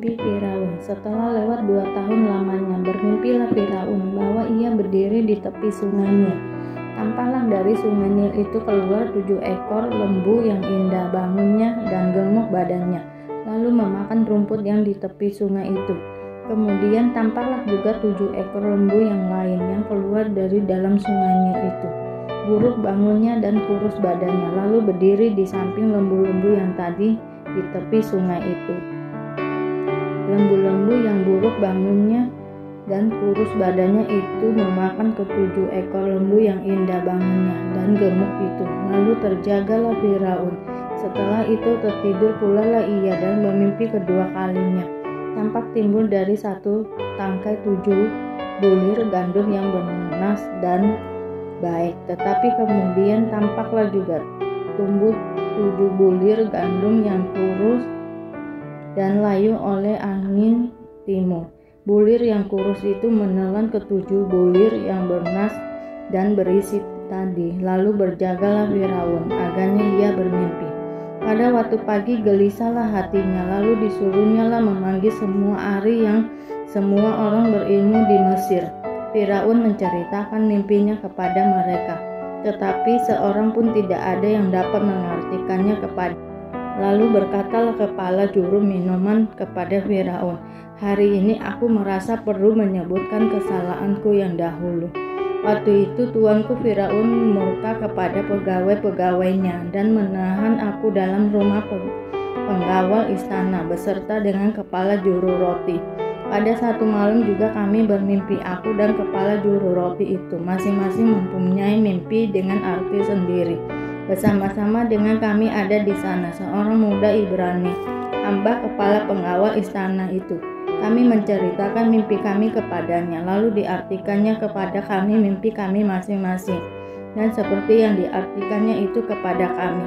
mimpi Firaun. Setelah lewat 2 tahun lamanya, bermimpilah Firaun bahwa ia berdiri di tepi sungai Nil. Tampaklah dari sungai Nil itu keluar 7 ekor lembu yang indah bangunnya dan gemuk badannya, lalu memakan rumput yang di tepi sungai itu. Kemudian tampaklah juga 7 ekor lembu yang lain yang keluar dari dalam sungai Nil itu. Buruk bangunnya dan kurus badannya, lalu berdiri di samping lembu-lembu yang tadi di tepi sungai itu. Lembu-lembu yang buruk bangunnya dan kurus badannya itu memakan ke-7 ekor lembu yang indah bangunnya dan gemuk itu. Lalu terjagalah Firaun. Setelah itu tertidur pula lah ia dan bermimpi kedua kalinya. Tampak timbul dari satu tangkai 7 bulir gandum yang bernas dan baik, tetapi kemudian tampaklah juga tumbuh 7 bulir gandum yang kurus dan layu oleh angin timur. Bulir yang kurus itu menelan ke-7 bulir yang bernas dan berisi tadi. Lalu berjagalah Firaun, agaknya ia bermimpi. Pada waktu pagi gelisahlah hatinya, lalu disuruhnyalah memanggil semua ahli yang semua orang berilmu di Mesir. Firaun menceritakan mimpinya kepada mereka, tetapi seorang pun tidak ada yang dapat mengartikannya kepada. Lalu berkatalah kepala juru minuman kepada Firaun, "Hari ini aku merasa perlu menyebutkan kesalahanku yang dahulu." Waktu itu tuanku Firaun murka kepada pegawai-pegawainya dan menahan aku dalam rumah penggawal istana beserta dengan kepala juru roti. Pada satu malam juga kami bermimpi, aku dan kepala juru roti itu masing-masing mempunyai mimpi dengan arti sendiri. Bersama-sama dengan kami ada di sana seorang muda Ibrani, hamba kepala pengawal istana itu. Kami menceritakan mimpi kami kepadanya, lalu diartikannya kepada kami mimpi kami masing-masing, dan seperti yang diartikannya itu kepada kami.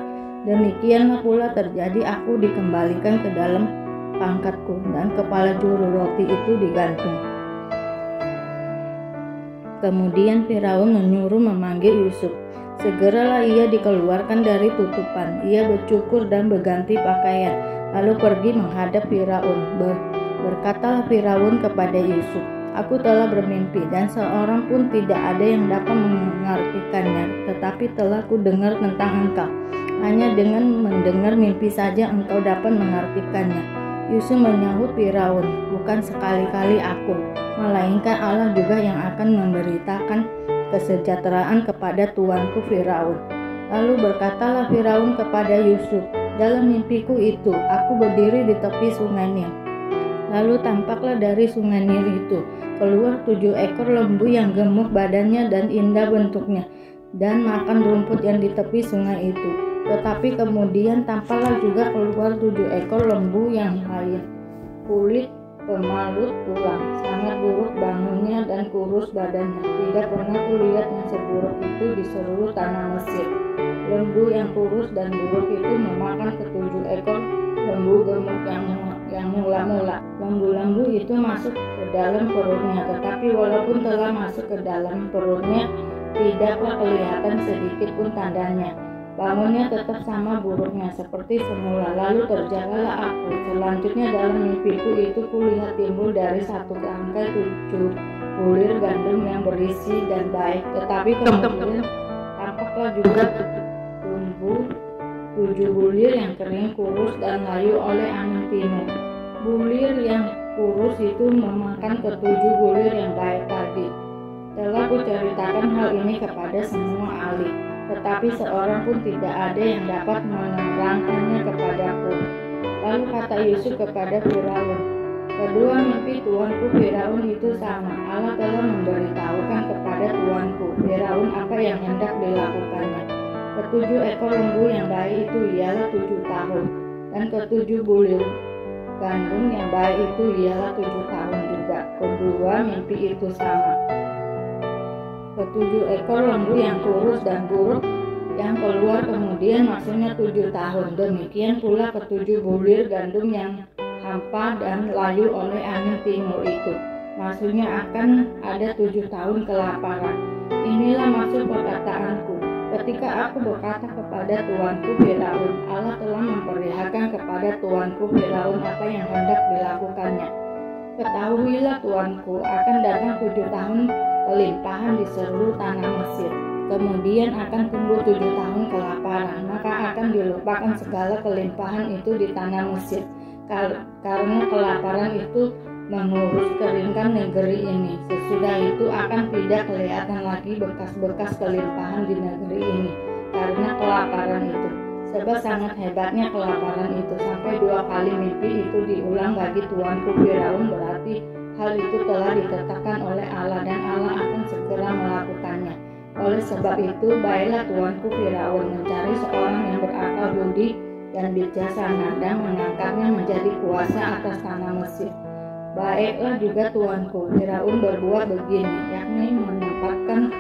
Demikianlah pula terjadi, aku dikembalikan ke dalam pangkatku, dan kepala juru roti itu digantung. Kemudian Firaun menyuruh memanggil Yusuf. Segeralah ia dikeluarkan dari tutupan. Ia bercukur dan berganti pakaian, lalu pergi menghadap Firaun. Berkatalah Firaun kepada Yusuf, "Aku telah bermimpi dan seorang pun tidak ada yang dapat mengartikannya, tetapi telah ku dengar tentang engkau. Hanya dengan mendengar mimpi saja engkau dapat mengartikannya." Yusuf menyahut Firaun, "Bukan sekali-kali aku, melainkan Allah juga yang akan memberitakan kesejahteraan kepada tuanku Firaun." Lalu berkatalah Firaun kepada Yusuf, "Dalam mimpiku itu, aku berdiri di tepi sungai Nil. Lalu tampaklah dari sungai Nil itu keluar 7 ekor lembu yang gemuk badannya dan indah bentuknya, dan makan rumput yang di tepi sungai itu. Tetapi kemudian tampaklah juga keluar 7 ekor lembu yang lain, kulit pemalut tulang, sangat buruk bangunnya dan kurus badannya. Tidak pernah kulihat yang seburuk itu di seluruh tanah Mesir. Lembu yang kurus dan buruk itu memakan ke-7 ekor lembu gemuk yang mula-mula. Lembu-lembu itu masuk ke dalam perutnya, tetapi walaupun telah masuk ke dalam perutnya, tidaklah kelihatan sedikit pun tandanya. Bangunnya tetap sama buruknya seperti semula. Lalu terjagalah aku. Selanjutnya dalam mimpiku itu kulihat timbul dari satu tangkai 7 bulir gandum yang berisi dan baik. Tetapi kemudian tampaklah juga tumbuh 7 bulir yang kering, kurus dan layu oleh angin timur. Bulir yang kurus itu memakan ke-7 bulir yang baik tadi. Telah kuceritakan hal ini kepada semua ahli, tetapi seorang pun tidak ada yang dapat menerangkannya kepadaku. Lalu kata Yusuf kepada Firaun, "Kedua mimpi tuanku Firaun itu sama. Allah telah memberitahukan kepada tuanku Firaun apa yang hendak dilakukannya. Ke-7 ekor lembu yang baik itu ialah 7 tahun, dan ke-7 bulir gandum yang baik itu ialah 7 tahun juga. Kedua mimpi itu sama. Ke-7 ekor lembu yang kurus dan buruk yang keluar kemudian maksudnya 7 tahun. Demikian pula ke-7 bulir gandum yang hampa dan layu oleh angin timur itu. Maksudnya akan ada 7 tahun kelaparan. Inilah maksud perkataanku. Ketika aku berkata kepada tuanku Firaun, Allah telah memperlihatkan kepada kepada tuanku Firaun apa yang hendak dilakukannya. Ketahuilah tuanku, akan datang 7 tahun kelimpahan di seluruh tanah Mesir. Kemudian akan tumbuh 7 tahun kelaparan, maka akan dilupakan segala kelimpahan itu di tanah Mesir, karena kelaparan itu mengurus keringkan negeri ini. Sesudah itu akan tidak kelihatan lagi bekas-bekas kelimpahan di negeri ini, karena kelaparan itu. Sebab sangat hebatnya kelaparan itu, sampai 2 kali mimpi itu diulang bagi tuanku Firaun, berarti hal itu telah ditetapkan oleh Allah dan Allah akan segera melakukannya. Oleh sebab itu, baiklah tuanku Firaun mencari seorang yang berakal budi dan bijaksana dan mengangkatnya menjadi kuasa atas tanah Mesir. Baiklah juga tuanku Firaun berbuat begini, yakni menempatkan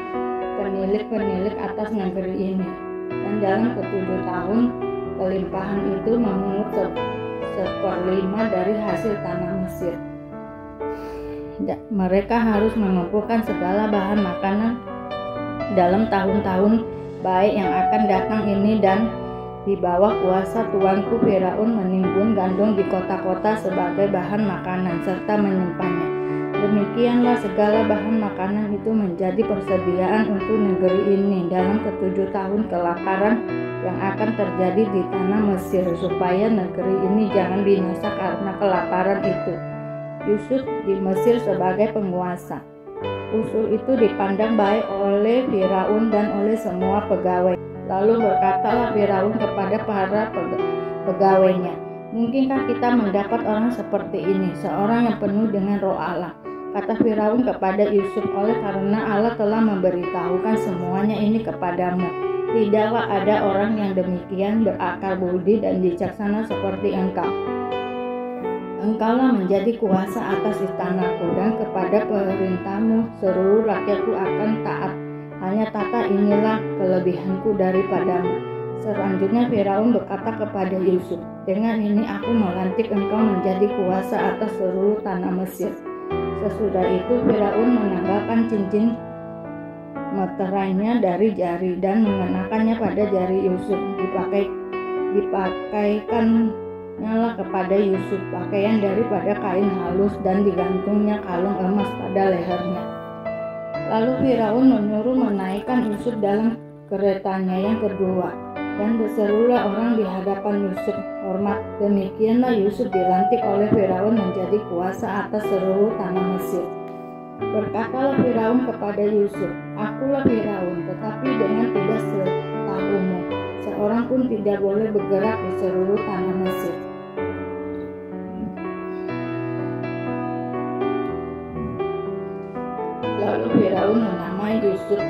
penilik-penilik atas negeri ini. Dan dalam ke-7 tahun kelimpahan itu memungut 1/5 dari hasil tanah Mesir. Mereka harus mengumpulkan segala bahan makanan dalam tahun-tahun baik yang akan datang ini, dan di bawah kuasa tuanku Firaun menimbun gandum di kota-kota sebagai bahan makanan serta menyimpannya. Demikianlah segala bahan makanan itu menjadi persediaan untuk negeri ini dalam ke-7 tahun kelaparan yang akan terjadi di tanah Mesir, supaya negeri ini jangan binasa karena kelaparan itu. Yusuf di Mesir sebagai penguasa. Usul itu dipandang baik oleh Firaun dan oleh semua pegawai. Lalu berkatalah Firaun kepada para pegawainya, "Mungkinkah kita mendapat orang seperti ini, seorang yang penuh dengan roh Allah?" Kata Firaun kepada Yusuf, "Oleh karena Allah telah memberitahukan semuanya ini kepadamu, tidaklah ada orang yang demikian berakal budi dan bijaksana seperti engkau. Engkaulah menjadi kuasa atas istanaku, dan kepada perintahmu seluruh rakyatku akan taat. Hanya tata inilah kelebihanku daripadamu." Selanjutnya Firaun berkata kepada Yusuf, "Dengan ini aku melantik engkau menjadi kuasa atas seluruh tanah Mesir." Sesudah itu Firaun menanggalkan cincin meterainya dari jari dan mengenakannya pada jari Yusuf. Dipakaikannya kepada Yusuf pakaian daripada kain halus dan digantungnya kalung emas pada lehernya. Lalu Firaun menyuruh menaikkan Yusuf dalam keretanya yang kedua, dan berserulah orang di hadapan Yusuf, "Hormat!" Demikianlah Yusuf dilantik oleh Firaun menjadi kuasa atas seluruh tanah Mesir. Berkatalah Firaun kepada Yusuf, "Akulah Firaun, tetapi dengan tidak setahumu, seorang pun tidak boleh bergerak di seluruh tanah Mesir." Lalu Firaun menamai Yusuf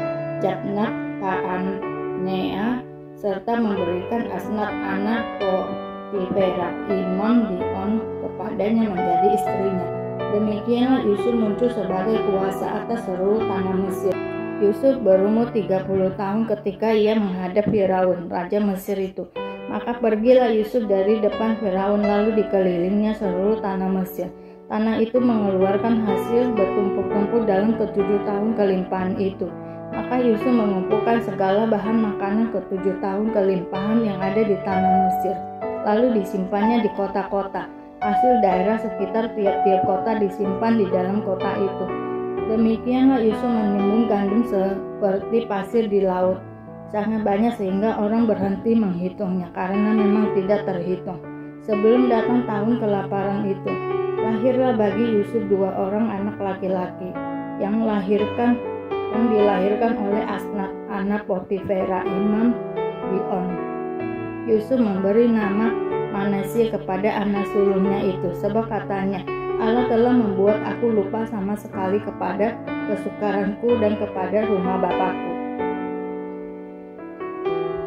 Jatnat Paanea, serta memberikan Asnat anak Potifera imam Dion kepadanya menjadi istrinya. Demikianlah Yusuf muncul sebagai kuasa atas seluruh tanah Mesir. Yusuf berumur 30 tahun ketika ia menghadap Firaun, raja Mesir itu. Maka pergilah Yusuf dari depan Firaun, lalu dikelilingnya seluruh tanah Mesir. Tanah itu mengeluarkan hasil bertumpuk-tumpuk dalam ke-7 tahun kelimpahan itu. Maka Yusuf mengumpulkan segala bahan makanan ke-7 tahun kelimpahan yang ada di tanah Mesir, lalu disimpannya di kota-kota. Hasil daerah sekitar tiap-tiap kota disimpan di dalam kota itu. Demikianlah Yusuf menimbun gandum seperti pasir di laut, sangat banyak sehingga orang berhenti menghitungnya karena memang tidak terhitung. Sebelum datang tahun kelaparan itu, lahirlah bagi Yusuf 2 orang anak laki-laki yang dilahirkan oleh Asnat anak Potifera imam Dion. Yusuf memberi nama Manasye kepada anak sulungnya itu, sebab katanya, "Allah telah membuat aku lupa sama sekali kepada kesukaranku dan kepada rumah bapakku."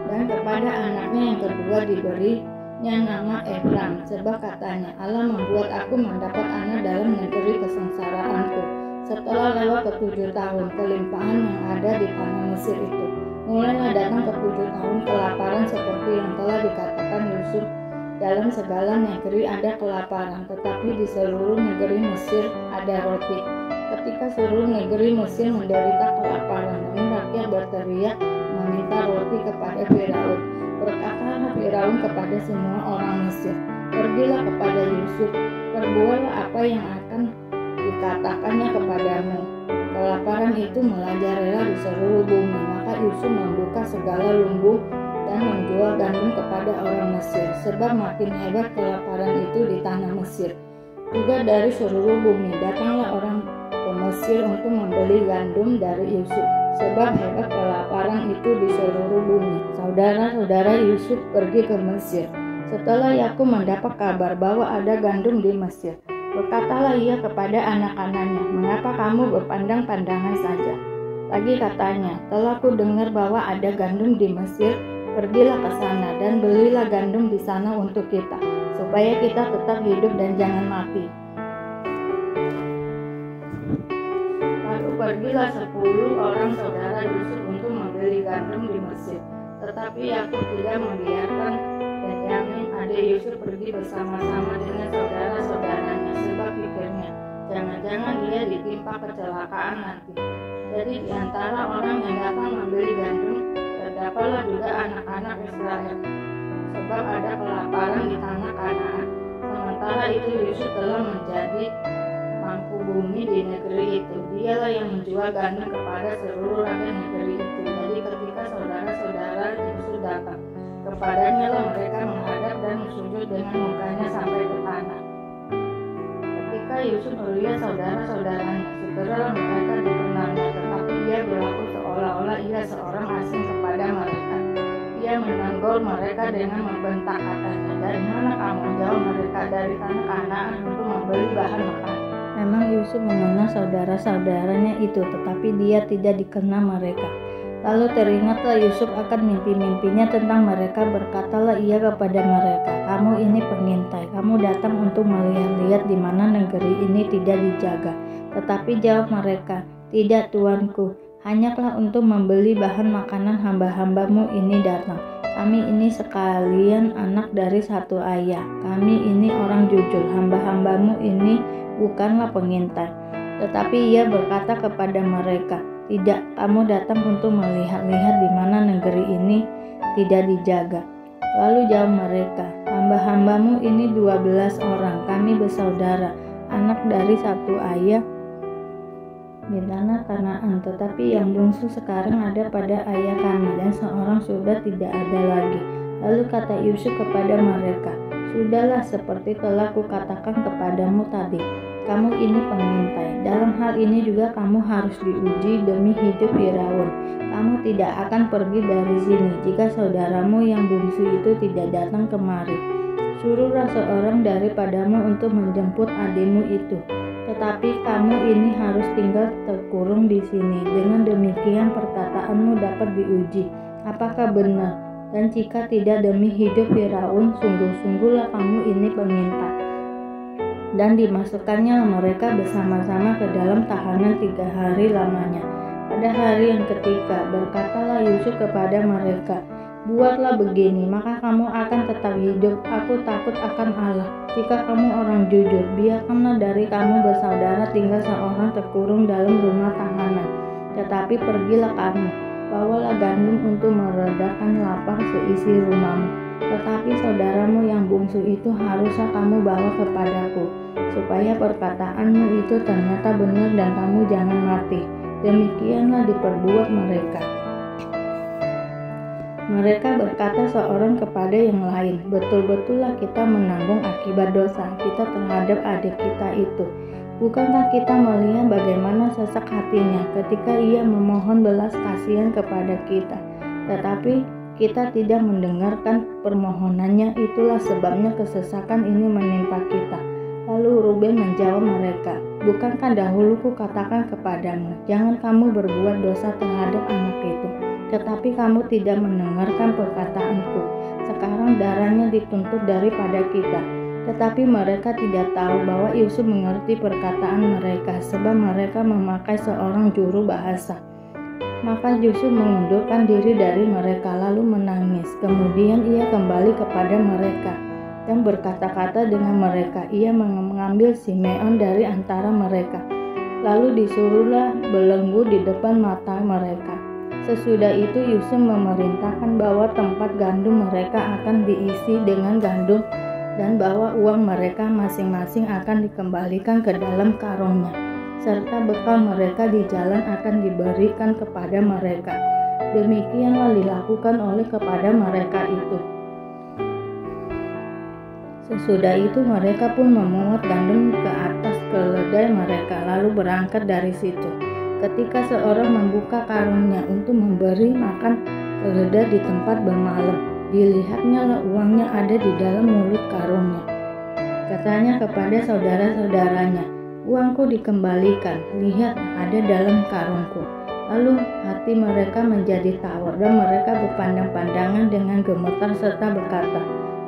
Dan kepada anaknya yang kedua diberinya nama Efram, sebab katanya, "Allah membuat aku mendapat anak dalam negeri kesengsaraanku." Setelah lewat ke-7 tahun kelimpahan yang ada di tanah Mesir itu, mulailah datang ke-7 tahun kelaparan seperti yang telah dikatakan Yusuf. Dalam segala negeri ada kelaparan, tetapi di seluruh negeri Mesir ada roti. Ketika seluruh negeri Mesir menderita kelaparan dan rakyat berteriak meminta roti kepada Firaun, berkatalah Firaun kepada semua orang Mesir, Pergilah kepada Yusuf, perbuatlah apa yang akan dikatakannya kepadamu. Kelaparan itu merajalela di seluruh bumi. Maka Yusuf membuka segala lumbung dan menjual gandum kepada orang Mesir, sebab makin hebat kelaparan itu di tanah Mesir. Juga dari seluruh bumi datanglah orang ke Mesir untuk membeli gandum dari Yusuf, sebab hebat kelaparan itu di seluruh bumi. Saudara-saudara Yusuf pergi ke Mesir. Setelah Yakub mendapat kabar bahwa ada gandum di Mesir, berkatalah ia kepada anak-anaknya, "Mengapa kamu berpandang-pandangan saja?" Lagi katanya, "Telah ku dengar bahwa ada gandum di Mesir. Pergilah ke sana dan belilah gandum di sana untuk kita, supaya kita tetap hidup dan jangan mati." Lalu pergilah 10 orang saudara Yusuf untuk membeli gandum di Mesir. Tetapi Yakub tidak membiarkan Benyamin adik Yusuf pergi bersama-sama dengan saudara-saudaranya, sebab pikirnya, jangan-jangan dia ditimpa kecelakaan nanti. Jadi di antara orang yang datang membeli gandum, terdapatlah juga anak-anak Israel, sebab ada kelaparan di tanah Kanaan. Sementara itu Yusuf telah menjadi mangku bumi di negeri itu. Dialah yang menjual gandum kepada seluruh rakyat negeri itu. Jadi ketika saudara-saudara Yusuf datang kepadanya, lah mereka menghadap dan sujud dengan mukanya sampai ke tanah. Ketika Yusuf melihat saudara-saudaranya, segeralah mereka dikenalnya, tetapi dia berlaku seolah-olah ia seorang asing kepada mereka. Ia menenggol mereka dengan membentak, katanya, "Dari mana kamu?" Jawab mereka, "Dari tanah Kanaan untuk membeli bahan makanan." Memang Yusuf mengenal saudara-saudaranya itu, tetapi dia tidak dikenal mereka. Lalu teringatlah Yusuf akan mimpi-mimpinya tentang mereka. Berkatalah ia kepada mereka, "Kamu ini pengintai, kamu datang untuk melihat-lihat di mana negeri ini tidak dijaga." Tetapi jawab mereka, "Tidak, tuanku, hanyalah untuk membeli bahan makanan hamba-hambamu ini datang. Kami ini sekalian anak dari satu ayah. Kami ini orang jujur, hamba-hambamu ini bukanlah pengintai." Tetapi ia berkata kepada mereka, "Tidak, kamu datang untuk melihat-lihat di mana negeri ini tidak dijaga." Lalu jawab mereka, "Hamba-hambamu ini 12 orang, kami bersaudara, anak dari satu ayah di tanah Kanaan, tetapi yang bungsu sekarang ada pada ayah kami, dan seorang sudah tidak ada lagi." Lalu kata Yusuf kepada mereka, "Sudahlah, seperti telah kukatakan kepadamu tadi, kamu ini pengintai. Dalam hal ini juga kamu harus diuji demi hidup Firaun. Kamu tidak akan pergi dari sini jika saudaramu yang bungsu itu tidak datang kemari. Suruhlah seorang daripadamu untuk menjemput adikmu itu. Tetapi kamu ini harus tinggal terkurung di sini. Dengan demikian perkataanmu dapat diuji, apakah benar. Dan jika tidak demi hidup Firaun, sungguh-sungguhlah kamu ini pengintai." Dan dimasukkannya mereka bersama-sama ke dalam tahanan 3 hari lamanya. Pada hari yang ketiga, berkatalah Yusuf kepada mereka, "Buatlah begini, maka kamu akan tetap hidup. Aku takut akan Allah. Jika kamu orang jujur, biarkanlah dari kamu bersaudara tinggal seorang terkurung dalam rumah tahanan. Tetapi pergilah kamu, bawalah gandum untuk meredakan lapar seisi rumahmu. Tetapi saudaramu yang bungsu itu haruslah kamu bawa kepadaku, supaya perkataanmu itu ternyata benar dan kamu jangan mati." Demikianlah diperbuat mereka. Mereka berkata seorang kepada yang lain, "Betul-betullah kita menanggung akibat dosa kita terhadap adik kita itu. Bukankah kita melihat bagaimana sesak hatinya ketika ia memohon belas kasihan kepada kita? Tetapi kita tidak mendengarkan permohonannya, itulah sebabnya kesesakan ini menimpa kita." Lalu Ruben menjawab mereka, "Bukankah dahulu kukatakan kepadamu, jangan kamu berbuat dosa terhadap anak itu? Tetapi kamu tidak mendengarkan perkataanku. Sekarang darahnya dituntut daripada kita." Tetapi mereka tidak tahu bahwa Yusuf mengerti perkataan mereka, sebab mereka memakai seorang juru bahasa. Maka Yusuf mengundurkan diri dari mereka lalu menangis. Kemudian ia kembali kepada mereka dan berkata-kata dengan mereka. Ia mengambil Simeon dari antara mereka, lalu disuruhlah belenggu di depan mata mereka. Sesudah itu Yusuf memerintahkan bahwa tempat gandum mereka akan diisi dengan gandum dan bahwa uang mereka masing-masing akan dikembalikan ke dalam karungnya, serta bekal mereka di jalan akan diberikan kepada mereka. Demikianlah dilakukan oleh kepada mereka itu. Sesudah itu mereka pun memungut gandum ke atas keledai mereka, lalu berangkat dari situ. Ketika seorang membuka karungnya untuk memberi makan keledai di tempat bermalam, dilihatnya lah uangnya ada di dalam mulut karungnya. Katanya kepada saudara-saudaranya, "Uangku dikembalikan, lihat ada dalam karungku." Lalu hati mereka menjadi tawar dan mereka berpandang-pandangan dengan gemetar serta berkata,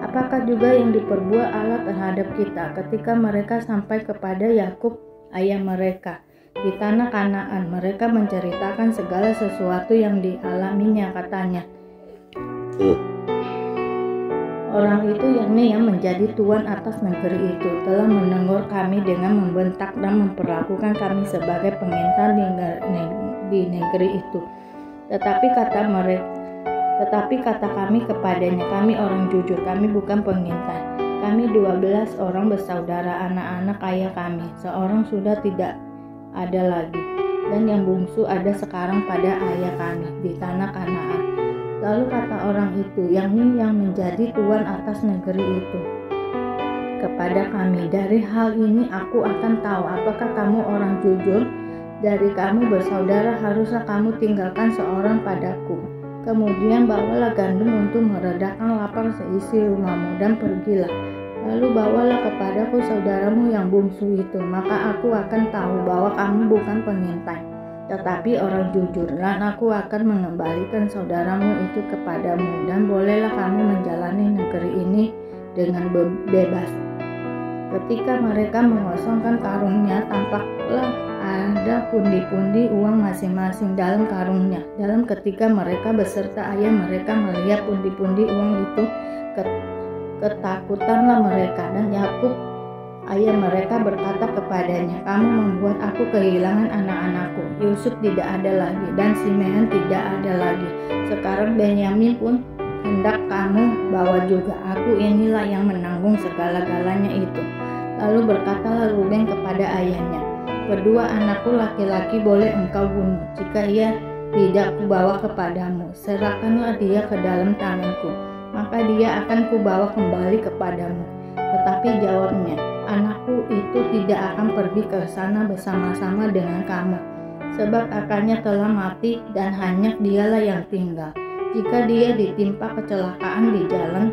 "Apakah juga yang diperbuat Allah terhadap kita ketika mereka sampai kepada Yakub ayah mereka di tanah Kanaan? Mereka menceritakan segala sesuatu yang dialaminya," katanya. Orang itu, yakni yang menjadi tuan atas negeri itu, telah menegur kami dengan membentak dan memperlakukan kami sebagai pengintar di negeri itu. Tetapi kata kami kepadanya, "Kami orang jujur, kami bukan pengintai. Kami 12 orang bersaudara, anak-anak ayah kami. Seorang sudah tidak ada lagi, dan yang bungsu ada sekarang pada ayah kami di tanah Kanaan." Lalu kata orang itu, yakni yang menjadi tuan atas negeri itu, kepada kami, "Dari hal ini aku akan tahu apakah kamu orang jujur. Dari kamu bersaudara haruslah kamu tinggalkan seorang padaku. Kemudian bawalah gandum untuk meredakan lapar seisi rumahmu dan pergilah. Lalu bawalah kepadaku saudaramu yang bungsu itu, maka aku akan tahu bahwa kamu bukan pengintai, tetapi orang jujur, dan aku akan mengembalikan saudaramu itu kepadamu, dan bolehlah kamu menjalani negeri ini dengan bebas." Ketika mereka mengosongkan karungnya, tampaklah ada pundi-pundi uang masing-masing dalam karungnya. Dalam ketika mereka beserta ayah mereka melihat pundi-pundi uang itu, ketakutanlah mereka, dan Yakub ayah mereka berkata kepadanya, "Kamu membuat aku kehilangan anak-anakku. Yusuf tidak ada lagi, dan Simeon tidak ada lagi. Sekarang Benyamin pun hendak kamu bawa juga. Aku inilah yang menanggung segala-galanya itu." Lalu berkatalah Ruben kepada ayahnya, "Kedua anakku laki-laki boleh engkau bunuh. Jika ia tidak kubawa kepadamu, serahkanlah dia ke dalam tanganku, maka dia akan kubawa kembali kepadamu." Tetapi jawabnya, "Anakku itu tidak akan pergi ke sana bersama-sama dengan kamu, sebab akannya telah mati dan hanya dialah yang tinggal. Jika dia ditimpa kecelakaan di jalan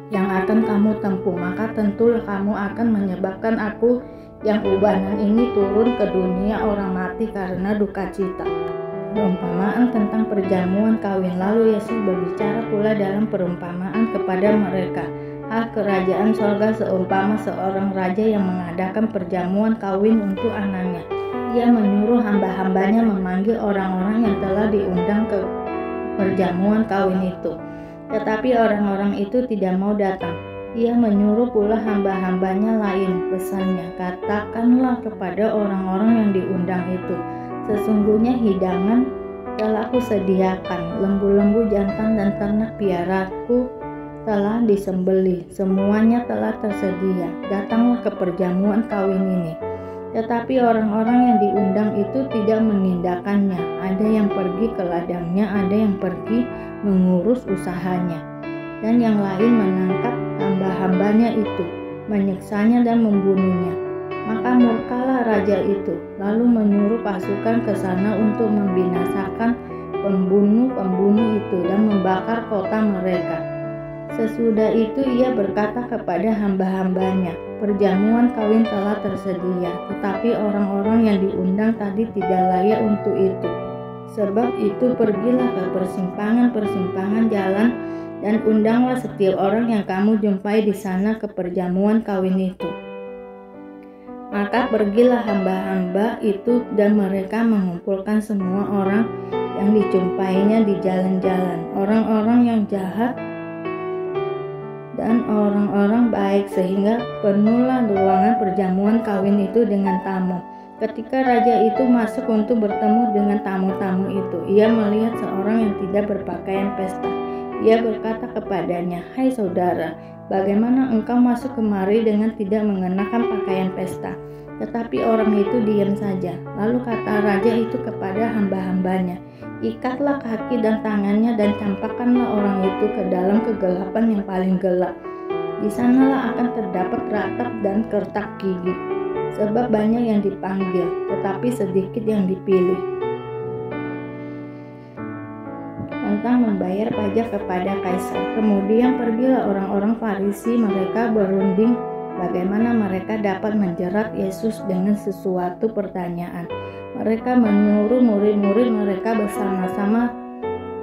yang akan kamu tempuh, maka tentulah kamu akan menyebabkan aku yang ubanan ini turun ke dunia orang mati karena duka cita." Perumpamaan tentang perjamuan kawin. Lalu Yesus berbicara pula dalam perumpamaan kepada mereka, "Hal kerajaan sorga seumpama seorang raja yang mengadakan perjamuan kawin untuk anaknya. Ia menyuruh hamba-hambanya memanggil orang-orang yang telah diundang ke perjamuan kawin itu. Tetapi orang-orang itu tidak mau datang. Ia menyuruh pula hamba-hambanya lain, pesannya, 'Katakanlah kepada orang-orang yang diundang itu, sesungguhnya hidangan telah kusediakan, lembu-lembu jantan dan ternak piaraku telah disembelih, semuanya telah tersedia. Datanglah ke perjamuan kawin ini.' Tetapi orang-orang yang diundang itu tidak menindakkannya. Ada yang pergi ke ladangnya, ada yang pergi mengurus usahanya, dan yang lain menangkap hamba-hambanya itu, menyiksanya dan membunuhnya. Maka murkalah raja itu, lalu menyuruh pasukan ke sana untuk membinasakan pembunuh-pembunuh itu dan membakar kota mereka. Sesudah itu ia berkata kepada hamba-hambanya, 'Perjamuan kawin telah tersedia, tetapi orang-orang yang diundang tadi tidak layak untuk itu. Sebab itu pergilah ke persimpangan-persimpangan jalan dan undanglah setiap orang yang kamu jumpai di sana ke perjamuan kawin itu.' Maka pergilah hamba-hamba itu dan mereka mengumpulkan semua orang yang dijumpainya di jalan-jalan, orang-orang yang jahat dan orang-orang baik, sehingga penuhlah ruangan perjamuan kawin itu dengan tamu. Ketika raja itu masuk untuk bertemu dengan tamu-tamu itu, ia melihat seorang yang tidak berpakaian pesta. Ia berkata kepadanya, 'Hai saudara, bagaimana engkau masuk kemari dengan tidak mengenakan pakaian pesta?" Tetapi orang itu diam saja. Lalu kata raja itu kepada hamba-hambanya, "Ikatlah kaki dan tangannya dan campakkanlah orang itu ke dalam kegelapan yang paling gelap. Di sanalah akan terdapat ratap dan kertak gigi. Sebab banyak yang dipanggil, tetapi sedikit yang dipilih." Tentang membayar pajak kepada kaisar. Kemudian pergilah orang-orang Farisi, mereka berunding bagaimana mereka dapat menjerat Yesus dengan sesuatu pertanyaan. Mereka menyuruh murid-murid mereka bersama-sama.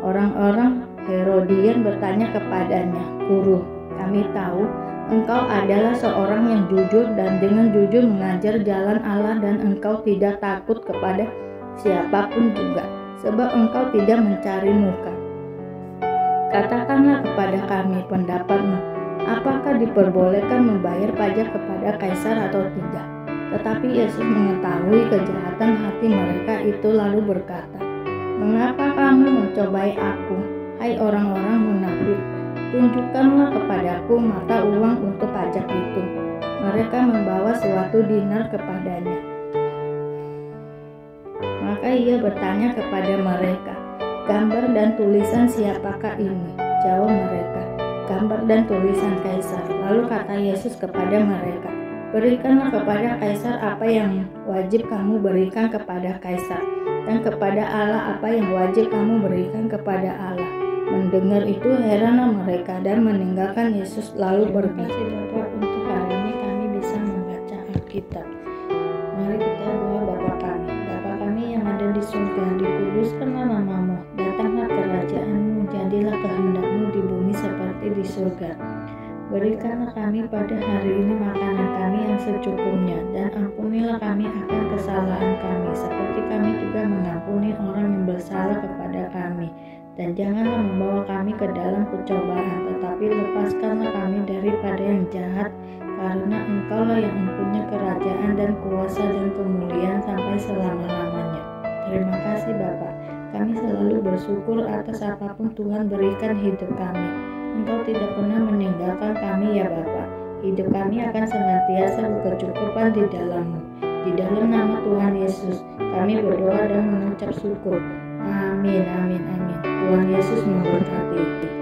Orang-orang Herodian bertanya kepadanya, "Guru, kami tahu engkau adalah seorang yang jujur dan dengan jujur mengajar jalan Allah dan engkau tidak takut kepada siapapun juga, sebab engkau tidak mencari muka. Katakanlah kepada kami pendapatmu, apakah diperbolehkan membayar pajak kepada kaisar atau tidak?" Tetapi Yesus mengetahui kejahatan hati mereka itu lalu berkata, "Mengapa kamu mencobai aku, hai orang-orang munafik? Tunjukkanlah kepadaku mata uang untuk pajak itu." Mereka membawa suatu dinar kepadanya. Maka ia bertanya kepada mereka, "Gambar dan tulisan siapakah ini?" Jawab mereka, "Gambar dan tulisan Kaisar." Lalu kata Yesus kepada mereka, "Berikanlah kepada Kaisar apa yang wajib kamu berikan kepada Kaisar, dan kepada Allah apa yang wajib kamu berikan kepada Allah." Mendengar itu heranlah mereka dan meninggalkan Yesus lalu pergi. Terima kasih Bapak, untuk hari ini kami bisa membaca Alkitab. Mari kita doa. Bapa kami yang ada di surga, dikuduskanlah namamu, datanglah kerajaanmu, jadilah kehendakmu di bumi seperti di surga. Berikanlah kami pada hari ini makanan kami yang secukupnya, dan ampunilah kami akan kesalahan kami, seperti kami juga mengampuni orang yang bersalah kepada kami. Dan janganlah membawa kami ke dalam pencobaan, tetapi lepaskanlah kami daripada yang jahat, karena Engkaulah yang mempunyai kerajaan dan kuasa dan kemuliaan sampai selama-lamanya. Terima kasih Bapa. Kami selalu bersyukur atas apapun Tuhan berikan hidup kami. Engkau tidak pernah meninggalkan kami ya Bapa. Hidup kami akan senantiasa berkecukupan di dalam-Mu. Di dalam nama Tuhan Yesus, kami berdoa dan mengucap syukur. Amin, amin, amin. Tuhan Yesus memberkati.